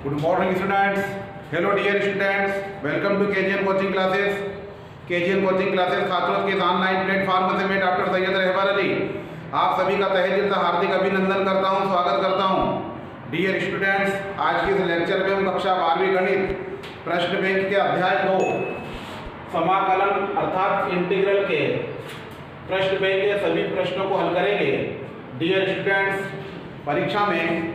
Good morning students. Hello dear students. Welcome to KGN coaching classes. KGN coaching classes छात्रों के online platform से मैं doctor Syed रहबर Ali आप सभी का तहे दिल से हार्दिक अभिनंदन करता हूं, स्वागत करता हूं। डियर स्टूडेंट्स, आज के इस लेक्चर में हम कक्षा 12वीं गणित प्रश्न बैंक के अध्याय 2 समाकलन अर्थात इंटीग्रल के प्रश्न बैंक के सभी प्रश्नों को हल करेंगे। डियर स्टूडेंट्स, परीक्षा में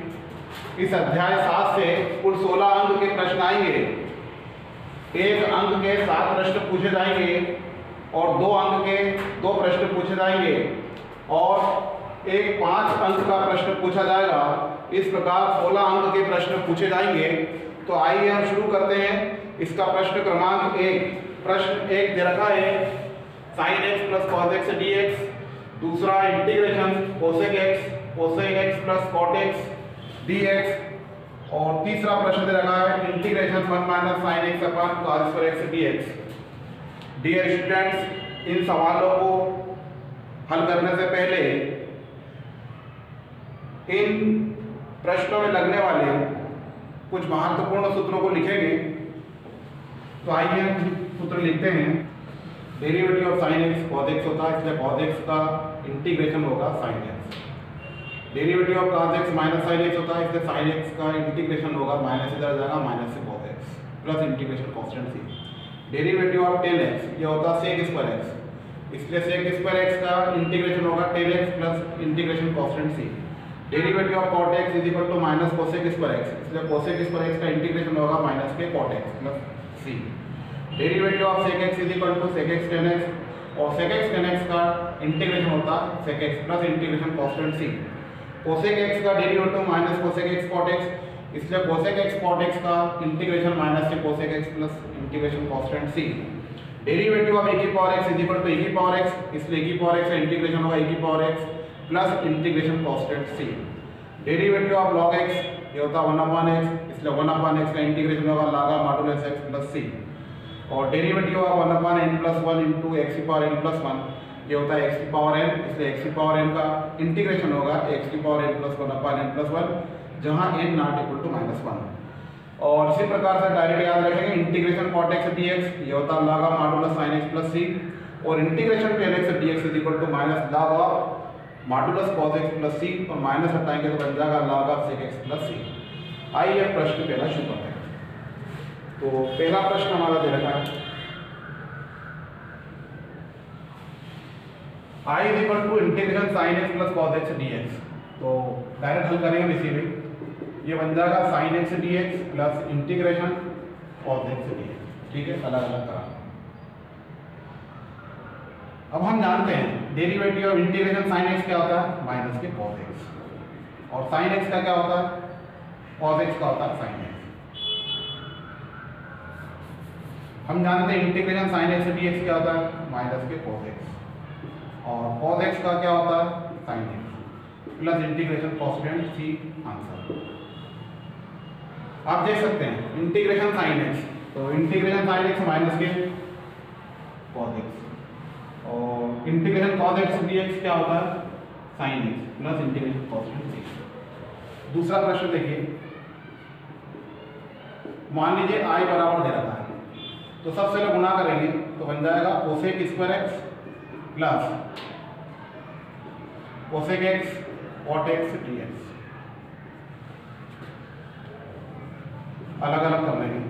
इस अध्याय 7 से कुल 16 अंक के प्रश्न आएंगे। एक अंक के 7 प्रश्न पूछे जाएंगे और 2 अंक के 2 प्रश्न पूछे जाएंगे और एक 5 अंक का प्रश्न पूछा जाएगा। इस प्रकार 16 अंक के प्रश्न पूछे जाएंगे। तो आइए हम शुरू करते हैं। इसका प्रश्न क्रमांक 1। प्रश्न 1 दे रखा है sin x plus cos x dx। दूसरा integration cosec x plus cot x dx। और तीसरा प्रश्न दे रखा है integration 1 minus sin x upon cos square x dx। Dear students, इन सवालों को हल करने से पहले इन प्रश्नों में लगने वाले कुछ महत्वपूर्ण सूत्रों को लिखेंगे। तो आइए हम सूत्र लिखते हैं। Derivative of sin x cos x होता है, इसलिए cos x का इंटीग्रेशन होगा sin x। Derivative of cos x minus sin x होता है, इसलिए sin x का इंटीग्रेशन होगा माइनस इधर जाएगा माइनस से cos x plus integration constant c। Derivative of tan x ये होता है sec स्क्वायर x, इसलिए sec स्क्वायर x का इंटीग्रेशन होगा tan x plus integration constant c। Derivative of cot x is equal to minus cosec square x, इसलिए cosec square x का integration होगा minus के cot x plus c। Derivative of sec x is equal to sec x tan x और sec x tan x का integration होता है sec x plus integration constant c। cosec x का derivative minus cosec x cot x, इसलिए cosec x cot x का integration minus से cosec x plus integration constant c। Derivative of e की power x is equal to e की power x, इसलिए e की power x का integration होगा e की power x plus integration constant c। Derivative of log x ये होता है 1/x, इसलिए 1/x का इंटीग्रेशन होगा log modulus x plus c। और derivative of 1/n plus 1 into x की पावर n प्लस 1 ये होता है x की पावर n, इसलिए x की पावर n का इंटीग्रेशन होगा x की power n plus 1/n plus 1, जहाँ n नॉट इक्वल टू -1। और इसी प्रकार से डायरेक्ट याद रखेंगे इंटीग्रेशन cot x dx ये होता है log modulus sin x plus c और integration tan x dx is equal to minus log modulus cos x plus c और माइनस हटाएंगे तो बन जाएगा log sec x plus c। आइए प्रश्न पहला शुरू करते हैं। तो पहला प्रश्न हमारा दे रखा है I is equal to integration sin x plus cos x dx। तो डायरेक्ट हल करेंगे इसी में, ये बन जाएगा sin x dx plus integration cos x dx। ठीक है, अलग अलग करा। अब हम जानते हैं derivative of integration sin x क्या होता है माइनस के cos x और sin x का क्या होता है cos x का होता है sin x। हम जानते हैं इंटीग्रेशन sin x dx क्या होता है माइनस के cos x और cos x का क्या होता है sin x plus integration constant c। Answer आप देख सकते हैं इंटीग्रेशन sin x, तो इंटीग्रेशन sin x माइनस के cos x और इंटीग्रेशन cos x dx क्या होता है sin x plus integration constant c। दूसरा प्रश्न देखिए, मान लीजिए i बराबर दे रखा है, तो सबसे पहले गुणा करेंगे तो बन जाएगा cosec square x plus cosec x cot x dx। अलग अलग कर लेंगे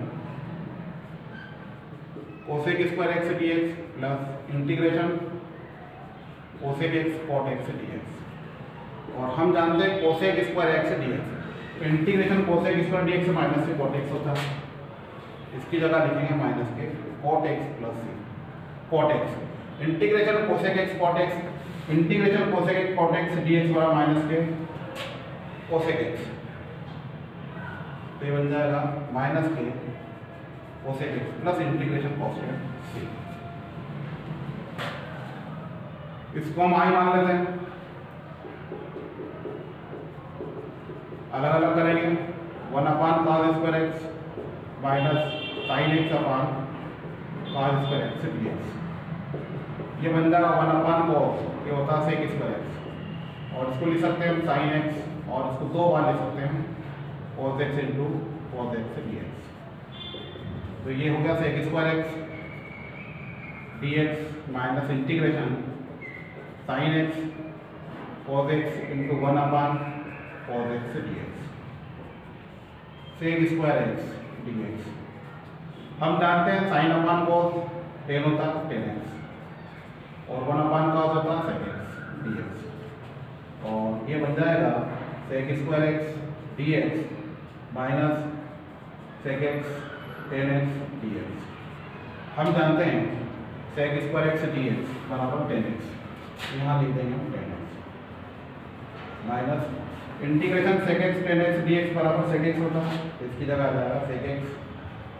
cosec square x dx plus integration cosec x cot x dx। और हम जानते हैं cosec स्क्वायर x dx, तो इंटीग्रेशन cosec स्क्वायर dx से माइनस से cot x होता है, इसकी जगह लिखेंगे माइनस के cot x plus c। cot x integration cosec x cot x, integration cosec x cot x dx बराबर माइनस के cosec x, तो ये बन जाएगा माइनस के cosec x plus integration constant c। इसको हम i मान लेते हैं, अलग अलग करेंगे 1/cos square x minus sin x upon cos square x dx। ये बन जाएगा 1/cos, ये होता है sec स्क्वायर x और इसको लिख सकते हैं sin x और इसको 2 बार लिख सकते हैं cos x into cos x dx। तो ये हो गया sec square x dx minus integration sin x cos x into 1/cos x dx sec square x dx। हम जानते हैं sin अपान cos 10 होता है 10x और 1/cos होता है sec x dx और ये बन जाएगा sec square x dx minus sec x 10x dx। हम जानते हैं sec स्क्वायर x dx बराबर 10x, यहाँ लिख देंगे 10x minus integration sec x 10x dx बराबर sec x होता है, इसकी जगह आ जाएगा sec x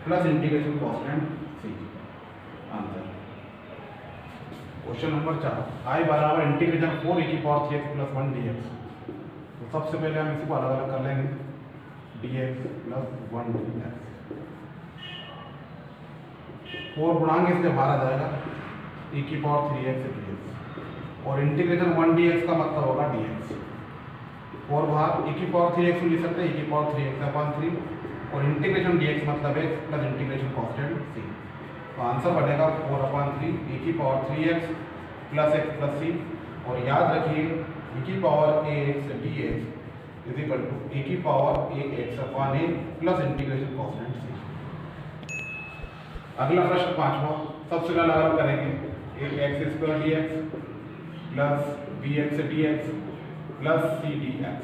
plus integration constant c। Answer question number 4 i बराबर इंटीग्रेशन 4e⁴x + 1 dx। तो सबसे पहले हम इसी को अलग अलग कर लेंगे dx + 1 dx। 4 गुणांक इससे बाहर आ जाएगा e⁴3x dx और इंटीग्रेशन 1 dx का मतलब होगा dx। 4 बाहर e⁴3x लिख सकते हैं e⁴3x/3 और इंटीग्रेशन dx मतलब x plus integration constant c। तो आंसर बनेगा 4/3 e⁴3x plus x plus c और याद रखिए e⁴ax dx is equal to e⁴ax/a plus integration constant c। अगला प्रश्न 5वां, सबसे पहले अलग करेंगे x² dx plus bx dx plus c dx।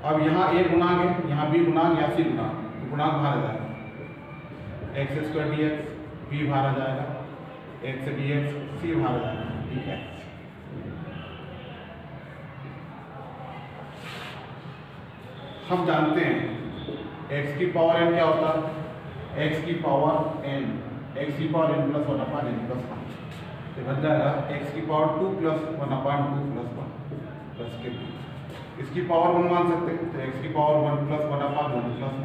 अब यहाँ a गुणांक है, यहाँ b गुणांक, यहाँ c गुणांक, तो गुणांक बाहर आ जाएगा x² dx b बाहर आ जाएगा x dx c बाहर आ जाएगा dx। हम जानते हैं x की पावर n क्या होता है, x की power n plus 1/n plus 1 तो बन जाएगा x की पावर 2 प्लस 1/2 प्लस 1 प्लस के b। इसकी पावर 1 मान सकते हैं तो x की power 1 plus 1/1 plus 1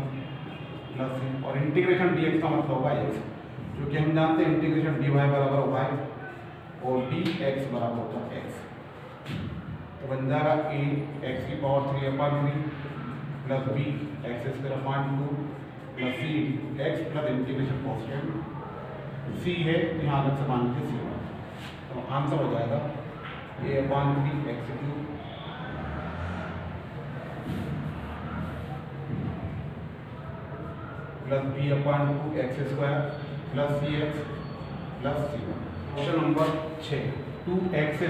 plus c और इंटीग्रेशन dx का मतलब होगा x, क्योंकि हम जानते हैं इंटीग्रेशन dy बराबर y और dx बराबर होता है x। तो बन जाएगा a x की power 3/3 plus b x² plus c x plus integration constant c है तो यहाँ अलग से मान लीजिए c। तो आंसर हो जाएगा a/3x³ plus b/2x² plus cx plus c1। Question number 6 2x²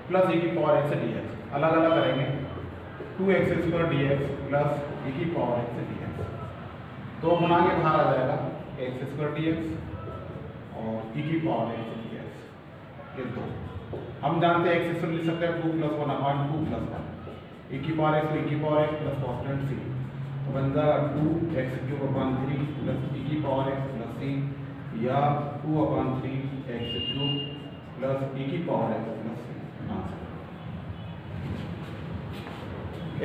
plus e⁴x dx अलग अलग करेंगे 2x² dx plus e⁴x dx। दो गुणा के बाहर आ जाएगा x² dx और e⁴x dx ये दो। हम जानते हैं x² लिख सकते हैं 2 plus 1/2 plus 1 e⁴x plus constant c। तो बन जाएगा 2x³ plus e⁴x plus c या 2/3x³ plus e⁴x plus c। Answer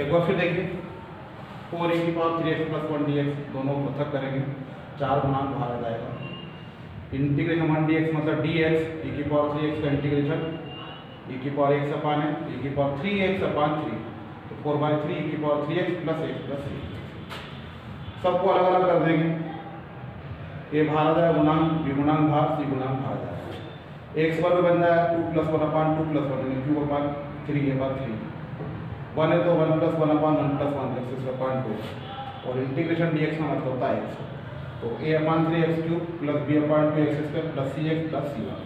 एक बार फिर देखिए 4e⁴3x प्लस 1 dx दोनों पृथक करेंगे, 4 गुणांक बाहर आ जाएगा। इंटीग्रेशन 1 dx मतलब dx e⁴3x का इंटीग्रेशन e⁴x/n e⁴3x/3 तो 4/3 e⁴3x plus x plus c। सबको अलग अलग कर देंगे, a बाहर आ जाएगा गुणांक, b गुणांक बाहर, c गुणांक बाहर आ जाएगा। x वर्ग बन जाएगा 2 प्लस 1/2 प्लस 1 यानी q/3 1 है तो 1 प्लस 1/1 प्लस 1 x² और इंटीग्रेशन dx का मतलब होता है x। तो a/3x³ plus b/2x² plus cx plus c1।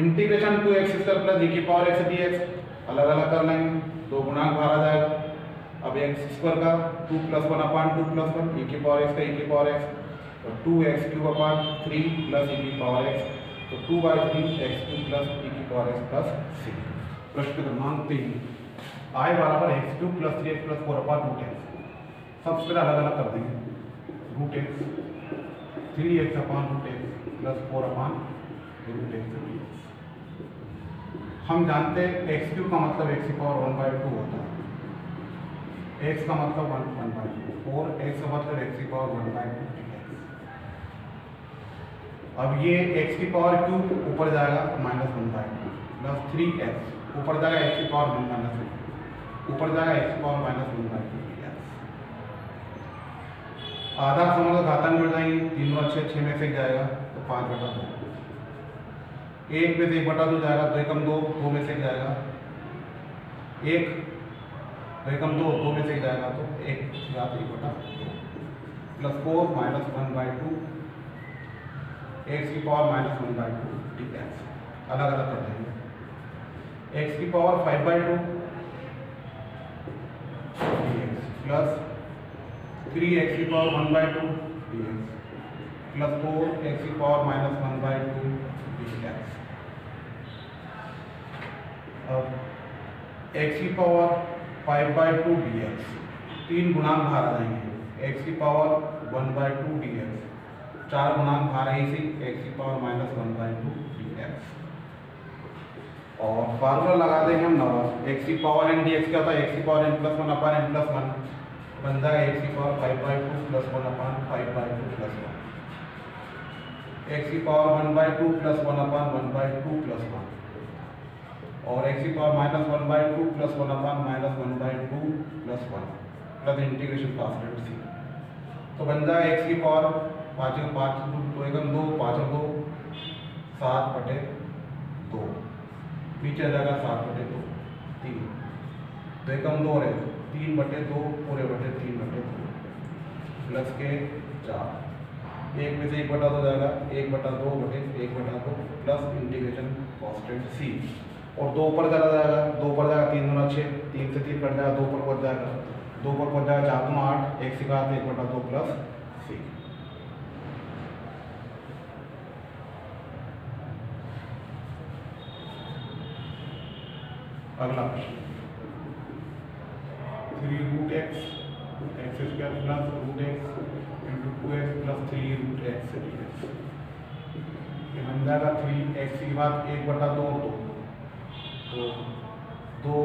Integration 2x² plus e⁴x dx अलग अलग कर लेंगे, दो गुणांक बाहर आ जाएगा। अब x² का 2 प्लस 1/2 प्लस 1 e⁴x का e⁴x और 2x³ प्लस e⁴x तो 2/3x³ plus e⁴x plus c। प्रश्न क्रमांक 3 i बराबर x³ plus 3x plus 4/√x। सबसे पहले अलग अलग कर देंगे √x 3x/√x प्लस 4/√x। हम जानते हैं x³ का मतलब x⁴1/2 होता है, x का मतलब 1/2 और x का मतलब x⁴1/2 dx। अब ये x³ ऊपर जाएगा -1/2 प्लस 3x ऊपर जाएगा x⁴ ऊपर जाएगा x⁴ -1/2 dx। आधा समूह घातांक मिल जाएंगे, 3 और 6, 6 में से जाएगा तो 5/2, 1 में से 1/2 जाएगा, 2 एकम 2, 2 में से जाएगा 1, 2 एकम 2, 2 में से जाएगा तो 1/2 प्लस 4 माइनस 1/2 x की पावर माइनस 1/2 dx। अलग अलग कर देंगे। x की पावर 5/2 dx प्लस 3x की पावर 1/2 dx प्लस 4x की पावर माइनस 1/2 dx। अब x की पावर 5/2 dx, 3 गुणांक बाहर आ जाएंगे, x की पावर 1/2 dx, 4 गुणांक बाहर आई सी, x की पावर माइनस 1/2 dx। और फार्मूला लगा देंगे हम नवा, x की पावर n dx क्या होता है, x की power n plus 1 upon n plus 1 बन जाएगा x की power 5/2 plus 1 upon 5/2 plus 1, x की पावर 1/2 प्लस 1 अपन 1/2 प्लस 1 और x की power minus 1/2 plus 1 upon minus 1/2 plus 1 plus integration constant c। तो बन जाएगा x की पावर 5 2 एकम 2, 5 और 2 7/2, नीचे आ जाएगा 7/2, 3, 2 एकम 2 है 3/2 पूरे बटे 3/2 प्लस के 4, 1 में से 1/2 जाएगा 1/2 बटे 1/2 प्लस इंटीग्रेशन कॉन्स्टेंट c और 2 ऊपर चला जाएगा, 2 ऊपर जाएगा 3 दूना 6, 3 से 3 कट जाएगा, 2 ऊपर पहुँच जाएगा, 2 ऊपर पहुँच जाएगा 4 दूना 8, x की घात 1/2 प्लस c। अगला प्रश्न 3√x x² plus √x into 2x plus 3√x dx। ये बन जाएगा 3x की बात 1/2 तो 2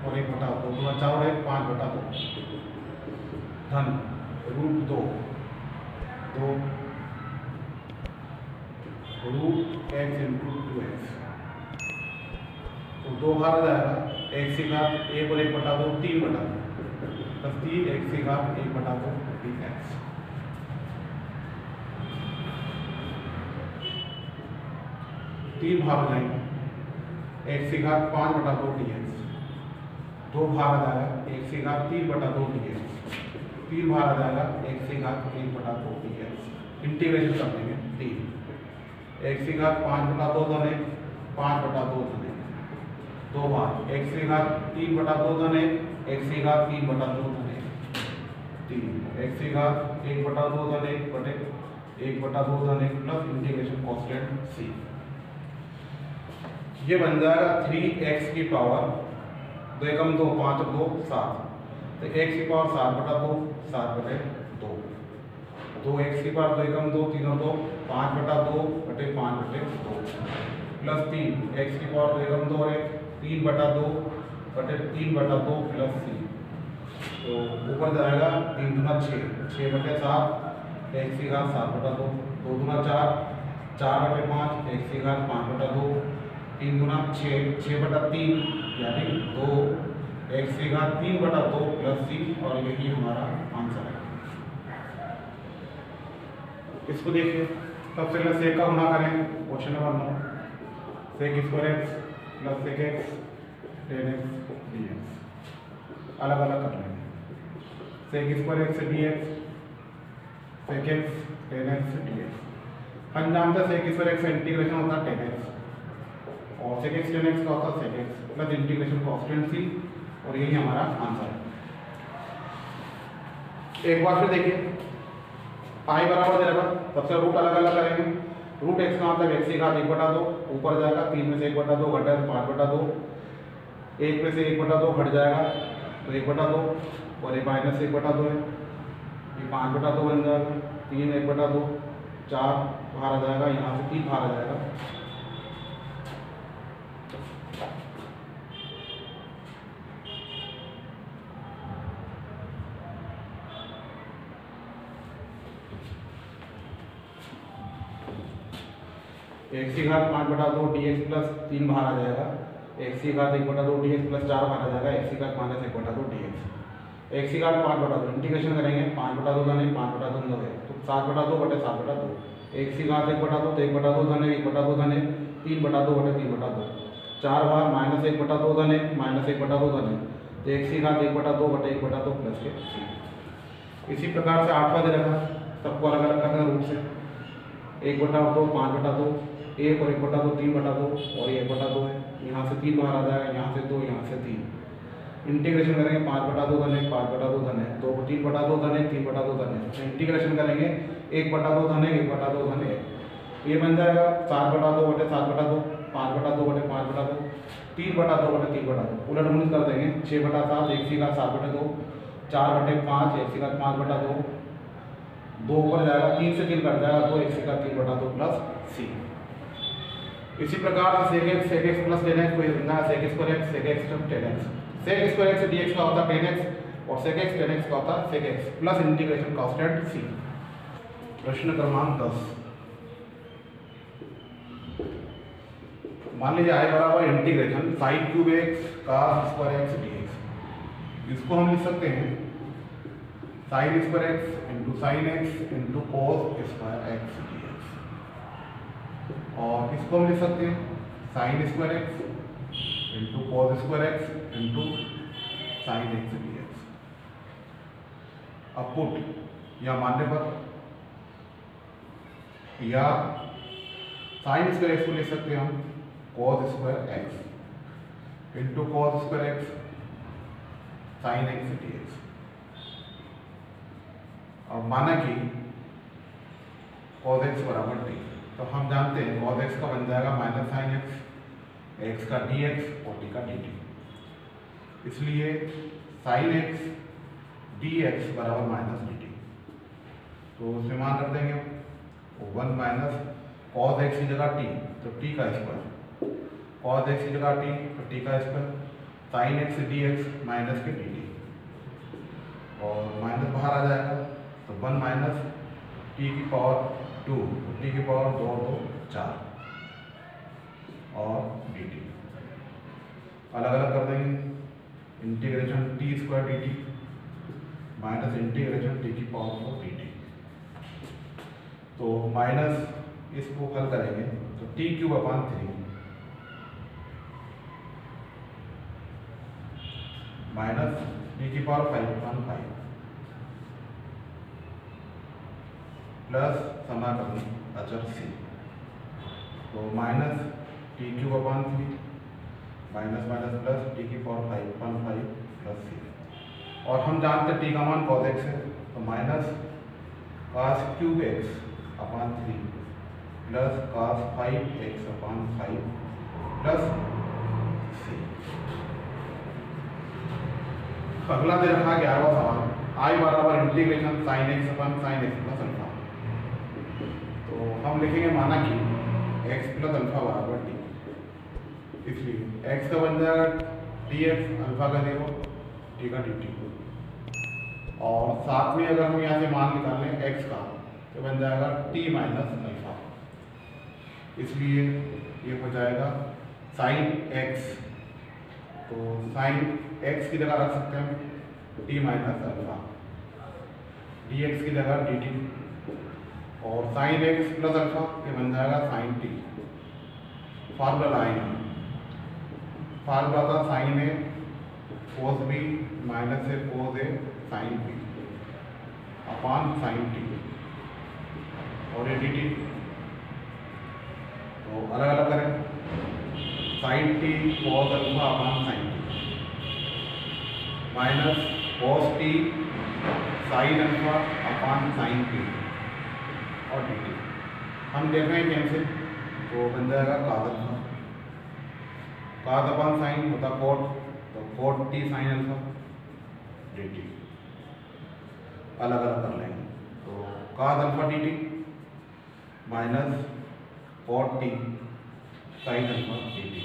और 1/2 2 4 और 1 5/2 धन √2 √x इंटू 2x तो 2 बाहर आ जाएगा, x की घात 1 और 1/2 3/2 प्लस 3x की घात 1/2 dx। तीन बाहर आ जाएंगे, x की घात 5/2 dx, 2 बाहर आ जाएगा, x की घात 3/2 dx, 3 बाहर आ जाएगा, x की घात 1/2 dx। इंटीग्रेशन कर देंगे 3, x की घात 5/2 धन 1, 5/2 धन 1, 2 बार x की घात 3/2 धन 1, x की घात 3/2 धन 1, 3 x की घात 1/2 धन 1 बटे 1/2 धन 1 प्लस इंटीग्रेशन कॉन्स्टेंट c। ये बन जाएगा 3x की पावर 2 एकम 2 5 और 2 7, तो x की पावर 7/2 7/2, 2x की पावर 2 एकम 2 3 और 2 5/2 बटे 5/2 प्लस 3 x की पावर 2 एकम 2 और 1 3/2 बटे 3/2 प्लस c। तो ऊपर जाएगा 3 दूना 6, 6/7 x की घात 7/2, 2 दूना 4, 4/5 x की घात 5/2, 3 दूना 6, 6/3 यानी 2 x की घात 3/2 प्लस c और यही हमारा आंसर है। इसको देखिए, सबसे पहले सेक का गुना करें, question number 9, sec square x plus sec x tan x dx। अलग अलग कर लेंगे, sec square x dx, sec x tan x dx। हम जानते हैं सेक स्क्वायर x का इंटीग्रेशन होता है tan x और सेक x tan x का होता है सेक x plus integration constant c और यही हमारा आंसर है। एक बार फिर देखिए, आई बराबर दे रहा, सबसे रूट अलग अलग करेंगे। रूट x का मतलब x की घात 1/2 ऊपर जाएगा, 3 में से 1/2 घट जाएगा 5/2, 1 में से 1/2 घट जाएगा तो 1/2 और ये माइनस 1/2 है, ये 5/2 बन जाएगा, 3 1/2 4 बाहर आ जाएगा, यहाँ से 3 बाहर आ जाएगा। x की घात 5/2 dx प्लस 3 बाहर आ जाएगा, x की घात 1/2 dx प्लस 4 बाहर आ जाएगा, x की घात माइनस 1/2 dx। एक्स की घात 5/2 इंटीग्रेशन करेंगे 5/2 धन 1 5/2 धन 2 है तो 7/2 बटे 7/2 एक्स की घात 1/2 तो 1/2 धन 1 1/2 धन 1 3/2 बटे 3/2 4 बार माइनस 1/2 धन 1 माइनस 1/2 धन 1 तो एक्स की घात 1/2 बटे 1/2 प्लस के c। इसी प्रकार से 8वां दे रखा सबको अलग अलग करना रूप से 1/2 5/2 1 और 1/2 3/2 और ये 1/2 है यहाँ से 3 बाहर आ जाएगा यहाँ से 2 यहाँ से 3 इंटीग्रेशन करेंगे 5/2 धन 1 5/2 धन 1 2 3/2 धन 1 3/2 धन 1 इंटीग्रेशन करेंगे 1/2 धन 1 1/2 धन 1 ये बन जाएगा 7/2 बटे 7/2 5/2 बटे 5/2 3/2 बटे 3/2 उलट मुलट कर देंगे 6/7 एक्स की घात 7/2 4/5 एक्स की घात 5/2 2 ऊपर जाएगा 3 से 3 कट जाएगा तो एक्स की घात 3/2 प्लस c। इसी प्रकार से sec x plus tan x को बन जाएगा sec square x sec x tan x sec square x से dx का होता है tan x और sec x tan x का होता है sec x plus integration constant c। प्रश्न क्रमांक 10 मान लीजिए i बराबर integration sin cube x cos square x dx इसको हम लिख सकते हैं sin square x into sine x into cos square x dx और इसको हम लिख सकते हैं sine square x into cos square x into sine x dx। अब पुट या मानने पर या साइन स्क्वायर एक्स को लिख सकते हैं हम cos square x into cos square x sign x dx। अब माना कि cos x बराबर t तो हम जानते हैं cos x का बन जाएगा माइनस साइन एक्स एक्स का dx और t का dt इसलिए साइन एक्स dx बराबर माइनस dt तो उसमें मान रख देंगे 1 माइनस cos x की जगह t तो t का स्क्वायर cos x की जगह t तो t का square sine x dx minus के dt और माइनस बाहर आ जाएगा तो 1 माइनस टी की पावर 2 टी की पावर 2 2 4 और डी टी अलग अलग कर देंगे integration T square D T minus integration T की पावर 4 डी टी तो माइनस इसको हल करेंगे तो टी क्यूब अपान 3 माइनस टी की पावर 5 अपान 5 प्लस समाकलन अचर c तो माइनस टी क्यूब अपान 3 माइनस माइनस प्लस टी की पावर 5 अपान 5 प्लस c और हम जानते हैं टी का मान cos x है तो माइनस cos क्यूब x अपान 3 प्लस cos 5x अपान 5 प्लस c। अगला दे रखा 11वां सवाल i बराबर इंटीग्रेशन साइन एक्स अपान साइन एक्स प्लस अल्फा तो हम लिखेंगे माना कि x प्लस अल्फा बराबर t इसलिए x का बन जाएगा dx अल्फा का देखो t का dt और साथ में अगर हम यहाँ से मान निकाल लें x का तो बन जाएगा t माइनस अल्फा इसलिए ये हो जाएगा साइन x तो साइन x की जगह रख सकते हैं t माइनस अल्फा dx की जगह dt और साइन एक्स प्लस अल्फा ये बन जाएगा sine t formula line formula था sine a cos b minus a cos a sine b upon sine t और ए डी टी तो अलग अलग करें sine t cos alpha upon sine t minus cos t sine alpha upon sine t और d t हम देख रहे हैं कैसे तो बन जाएगा cos alpha cos upon sine होता कोट तो cot t sine alpha D T अलग अलग कर लेंगे तो cos alpha D T minus cot t sine alpha D t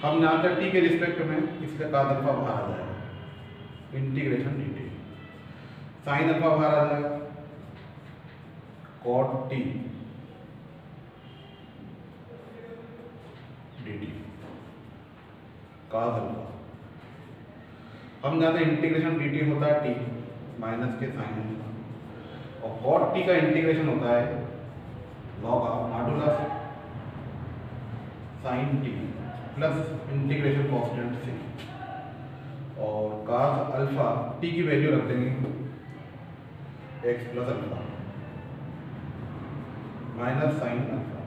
हम जानते हैं टी के रिस्पेक्ट में इसका cos अल्फा बाहर आ जाएगा integration d t sine alpha बाहर आ जाएगा cot t dt cos alpha हम जानते हैं इंटीग्रेशन डी टी होता है टी माइनस के साइन अल्फा, और कॉट टी का इंटीग्रेशन होता है log of modulus sine t plus integration constant c, और कास अल्फा टी की वैल्यू रख देंगे x plus alpha minus sine alpha,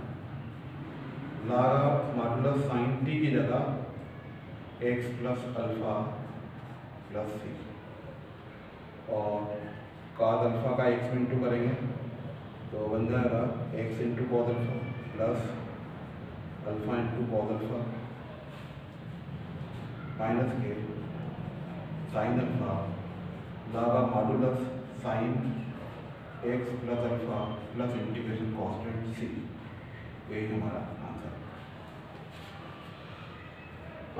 log of modulus sine t की जगह x plus alpha plus c, और कॉस अल्फा का x में into करेंगे तो बन जाएगा x into cos alpha plus alpha into cos alpha minus के sine alpha log of modulus sine x plus alpha plus integration constant c. यही हमारा आंसर।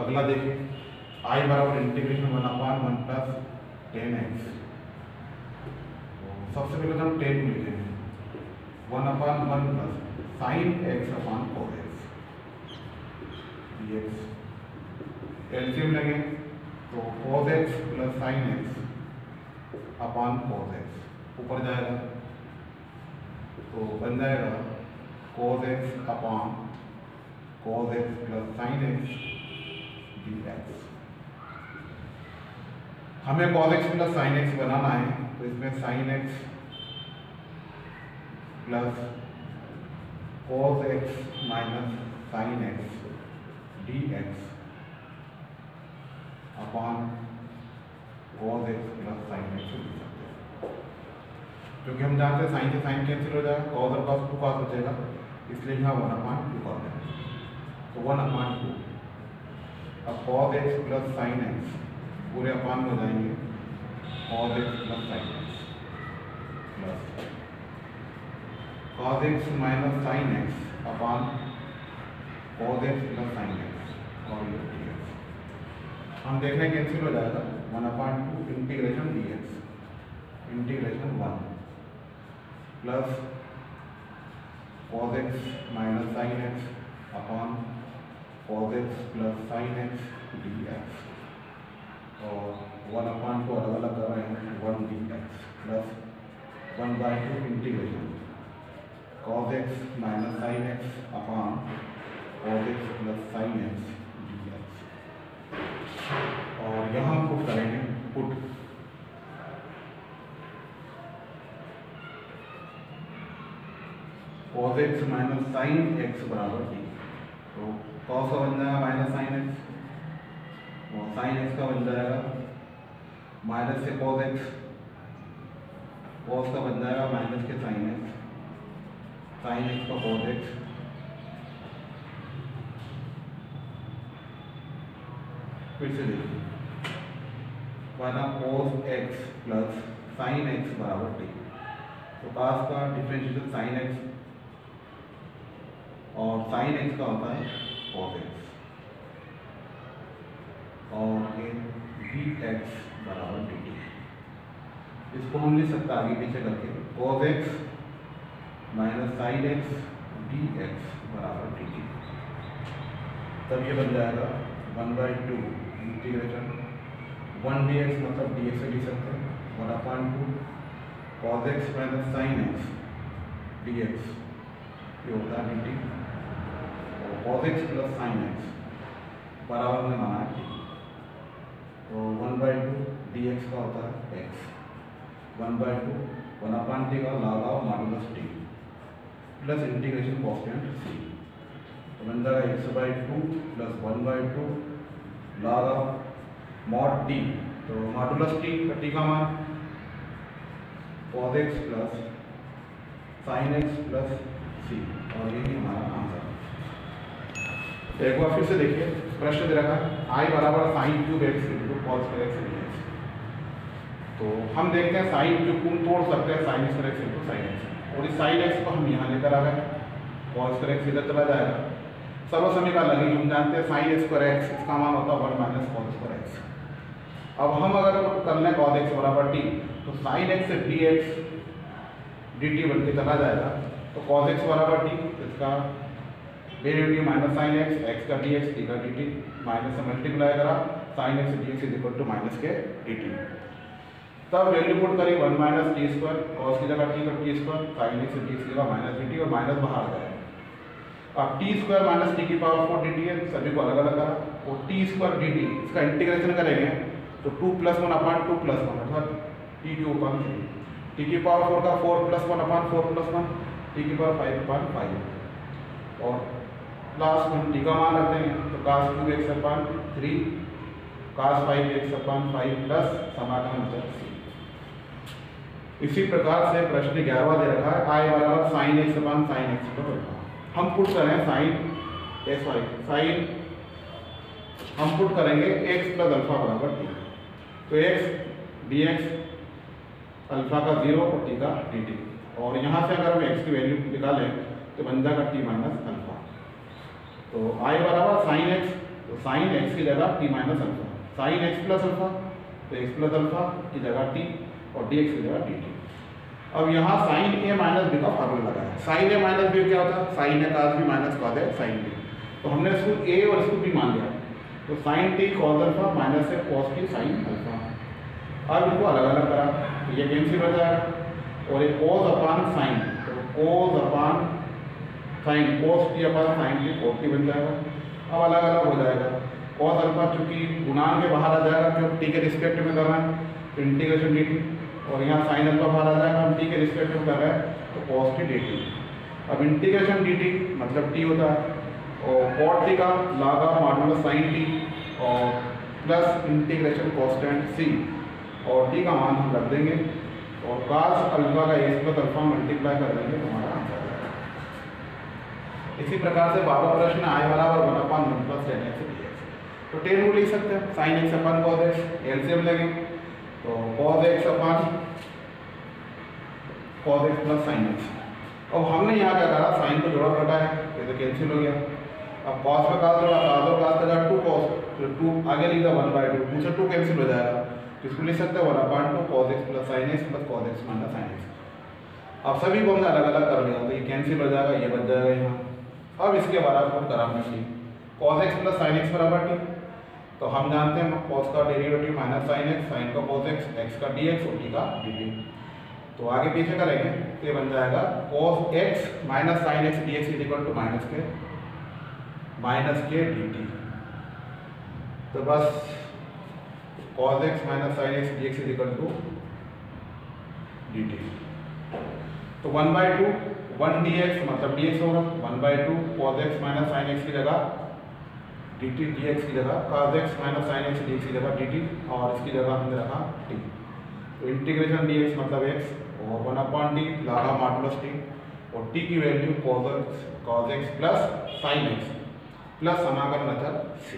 अगला देखिए आई बराबर इंटीग्रेशन 1/1 प्लस 10x। सबसे पहले तो हम 10 को लिखेंगे 1/1 plus sine x upon cos x dx। LCM लेंगे तो cos x plus sine x upon cos x ऊपर जाएगा तो बन जाएगा cos x upon cos x plus sine x dx। हमें cos x plus sine x बनाना है तो इसमें sine x plus cos x minus sine x dx upon cos x plus sine x लिख सकते हैं, क्योंकि हम जानते हैं साइन से साइन कैंसिल हो जाएगा, कॉस और कॉस 2 कॉस बचेगा, इसलिए यहाँ 1/2 कर देंगे तो 1/2। अब cos x plus sine x पूरे अपान में हो जाएंगे cos x plus sine x plus cos x minus sine x अपान cos x plus sine x, और ये dx हम देखने कैंसिल हो जाएगा 1/2 integration dx integration 1 plus cos x minus sine x अपान cos x plus sine x dx, और 1/2 अलग अलग कर रहे हैं 1 dx plus 1/2 integration cos x minus sine x upon cos x plus sine x dx, और यहाँ पुट करेंगे put cos x minus sine x बराबर टी, तो कॉस का बन जाएगा माइनस साइन एक्स और साइन एक्स का बन जाएगा माइनस से कॉस एक्स, कॉस का बन जाएगा माइनस के साइन एक्स, साइन एक्स का कॉस एक्स, फिर से देखिए माना cos x plus sine x बराबर टी, तो कास का डिफरेंशिएशन साइन एक्स और साइन एक्स का होता है कॉस एक्स, और ये dx बराबर dt। इसको हम लिख सकते हैं आगे पीछे करके cos x minus sine x dx बराबर dt, तब ये बन जाएगा 1/2 इंटीग्रेशन 1 dx मतलब dx से लिख सकते हैं 1/2 cos x minus sine x dx, ये होता है dt, और cos x plus sine x बराबर में माना है तो 1/2 dx का होता है x 1/2 1/t का log of modulus t plus integration constant c, तो बन जाएगा x/2 plus 1/2 log of mod t, तो मॉडुलस t का t का मान cos x plus sine x plus c, और यही हमारा आंसर। एक बार फिर से देखिए प्रश्न दे रखा है आई बराबर sine cube x into cos x dx, तो हम देखते हैं साइन क्यूब को तोड़ सकते हैं sine square x into sine x, और इस साइन एक्स को हम यहाँ लेकर आ गए कॉस स्क्वायर एक्स इधर चला जाएगा, सर्व समीकरण लगी हम जानते हैं साइन स्क्वायर एक्स इसका मान होता है 1 माइनस कॉस स्क्वायर एक्स। अब हम अगर कर लें कॉस एक्स बराबर टी, तो साइन एक्स से dx dt बन के चला जाएगा, तो कॉस एक्स बराबर टी इसका derivative minus sine x, x का dx, टी का dt, माइनस से मल्टीप्लाई करा sine x d x is equal to minus के डी टी। तब वैल्यू पुट करी 1 माइनस टी स्क्वायर, कॉस की जगह टी का T square, sign x d x की जगह माइनस डी टी और माइनस बाहर आ जाएगा। अब टी स्क्वायर माइनस टी की पावर 4 डी टी है, सभी को अलग अलग करा, और टी स्क्वायर डी टी इसका इंटीग्रेशन करेंगे तो 2 + 1 अपान 2 + 1 अर्थात टी क्यू अपान 3, टी की पावर 4 का 4 + 1 अपान 4 + 1, टी की पावर 5 अपान 5 और लास्ट में टी का मान रखते हैं तो cos क्यूब एक्स अपान 3 cos 5 एक्स अपान 5 प्लस समाकलन अचर c। इसी प्रकार से प्रश्न 11वां दे रखा है आई बराबर साइन एक्स अपान साइन एक्स प्लस अल्फा। हम पुट करें साइन हम पुट करेंगे x प्लस अल्फा बराबर टी, तो x dx अल्फा का 0 और टी का dt, और यहाँ से अगर हम x की वैल्यू निकालें तो बन जाएगा t माइनस अल्फा। तो आई बराबर साइन एक्स, तो साइन एक्स की जगह T minus alpha, sign x plus alpha तो एक्स प्लस अल्फा की जगह टी और डी एक्स की जगह डी टी। अब यहाँ साइन ए माइनस बी का फार्मूला लगा है। साइन ए माइनस बी क्या होता है? Sign A cos B minus cos A sine B. तो हमने इसको ए और इसको बी मान लिया, तो sine t cos alpha minus a cos t sine alpha. अब इनको अलग अलग करा तो ये कैंसिल हो जाएगा और ये कॉस अपान साइन, तो कॉस अपान sine cos T upon sine t cos T बन जाएगा। अब अलग अलग हो जाएगा, कॉस अल्फा चूंकि गुणांक के बाहर आ जाएगा क्योंकि टी के रिस्पेक्ट में कर रहे हैं तो इंटीग्रेशन डी टी, और यहाँ साइन अल्फा बाहर आ जाएगा हम टी के रिस्पेक्ट में कर रहे हैं तो कॉस टी डी टी। अब इंटीग्रेशन डी टी मतलब टी होता है और कॉट टी का लागा मॉडुलस साइन टी और प्लस इंटीग्रेशन कॉन्स्टेंट सी और टी का मान हम रख देंगे और cos अल्फा का एक्स प्लस अल्फा मल्टीप्लाई कर देंगे तो हमारा आंसर आ जाएगा। इसी प्रकार से 12वां प्रश्न आई बराबर 1/1 + tan x dx, तो टेन को लिख सकते हैं साइन एक्स अपान कॉस एक्स, एलसीएम लेंगे तो कॉस एक्स अपान cos x plus sine x. अब हमने यहाँ क्या करा, साइन को जोड़ा घटा है ये तो कैंसिल हो गया। अब कॉस में cos जोड़ा, cos और cos का जगह 2 cos, तो 2 आगे लिखा 1/2, 2 से 2 कैंसिल हो जाएगा तो इसको लिख सकते हैं 1/2 cos x plus sin x plus cos x minus sin x। अब सभी को हमने अलग अलग कर लिया तो ये कैंसिल हो जाएगा, ये बच जाएगा यहाँ। अब इसके बाद पुट करा हमने T, cos x plus sin x बराबर टी, तो हम जानते हैं cos का derivative minus sin x, sin का cos x, x का dx और t का dt। तो आगे पीछे करेंगे तो ये बन जाएगा cos x minus sin x dx is equal to minus के dt। तो बस cos x minus sin x dx is equal to dt। तो 1/2 1 dx मतलब dx होगा 1/2 cos x minus sin x की जगह dt, dx की जगह cos x minus sin x dx की जगह dt और इसकी जगह हमने रखा t। तो इंटीग्रेशन dx मतलब x और 1/t लागा मॉडुलस t और t की value cos x plus sin x plus समाकलन अचर c।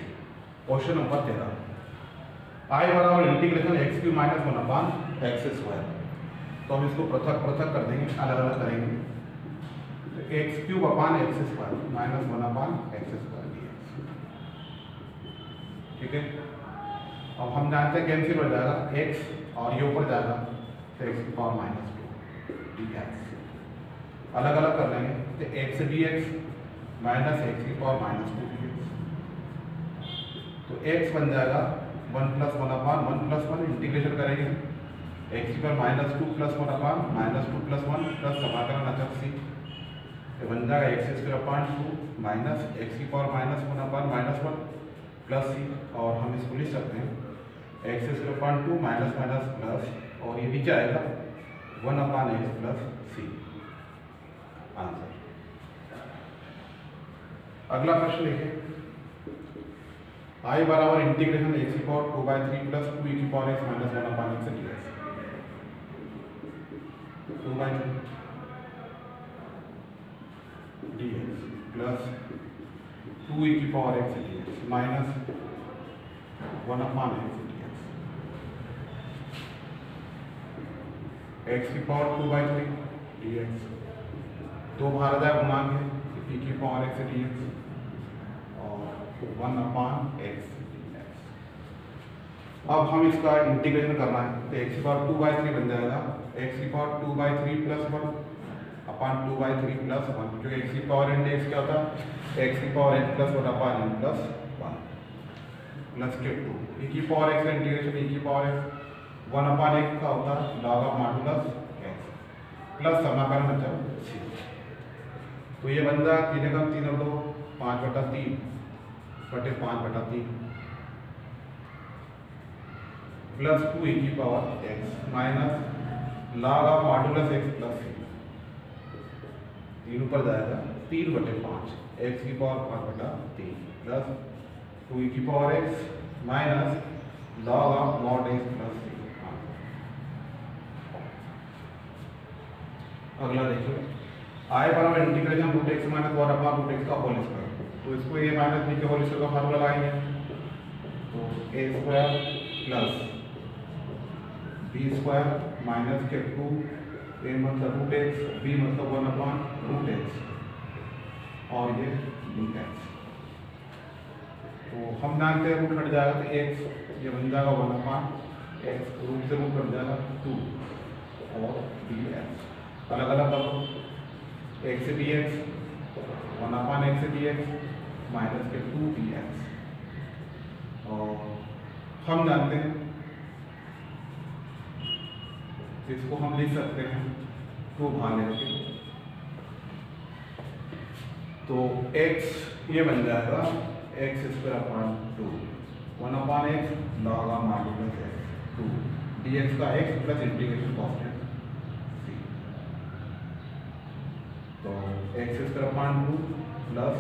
क्वेश्चन नंबर 13 आई बराबर इंटीग्रेशन x³ माइनस 1/x²। तो हम इसको पृथक पृथक कर देंगे, अलग अलग करेंगे तो x³ अपान x² माइनस 1/x² dx। ठीक है, अब हम जानते हैं कैंसिल हो जाएगा x और ये ऊपर जाएगा तो x की पावर -2 dx। अलग अलग कर लेंगे तो x dx माइनस x की पावर -2 dx, तो x बन जाएगा 1 + 1/1 + 1 इंटीग्रेशन करेंगे x की पावर -2 + 1/-2 + 1 प्लस समाकलन अचर c, ये बन जाएगा x² माइनस x की पावर -1/-1 प्लस c, और हम इसको लिख सकते हैं x² माइनस माइनस प्लस और ये नीचे आएगा 1/x प्लस c आंसर। अगला प्रश्न देखिए आई बराबर इंटीग्रेशन x की पावर 2/3 प्लस 2e की power x minus 1/x dx। 2/3 dx plus 2e की power x dx minus 1/x dx। x की पावर 2/3 dx, 2 बाहर आ जाए गुणांक है e की पावर x dx और 1/x dx। अब हम इसका इंटीग्रेशन करना है तो x की पावर 2/3 बन जाएगा x की पावर 2/3 प्लस 1 अपान 2/3 प्लस 1, जो x की पावर इंडेक्स क्या होता है x की power n plus 1/n plus 1 plus के टू ई की पावर एक्स का इंटीग्रेशन ई की पावर एक्स 1/x का होता है log of modulus x plus समाकलन मतलब सी। तो ये बन जाएगा 3 एकम 3 और 2 5/3 बटे 5/3 प्लस 2 ई की power x minus log of modulus x plus c. 3 ऊपर जाएगा 3/5 एक्स की पावर 5/3 प्लस 2 ई की power x minus log of mod x plus c. अगला देखिए आई बराबर integration root x minus 1/√x का होल स्क्वायर। तो इसको ए माइनस बी के होल स्क्वायर का फार्मूला लगाएंगे तो a square plus b square minus के 2 ए मतलब √x बी मतलब 1/√x और ये dx। तो हम जानते हैं रूट हट जाएगा तो x ये बन जाएगा 1/x रूट से रूट कट जाएगा 2 और dx अलग अलग करो x से dx 1/x से dx माइनस के 2 dx और हम जानते हैं इसको हम लिख सकते हैं 2 भाग लेके तो x ये बन जाएगा x² 1/x log of modulus x 2 dx का x plus integration constant c। तो x² 2 प्लस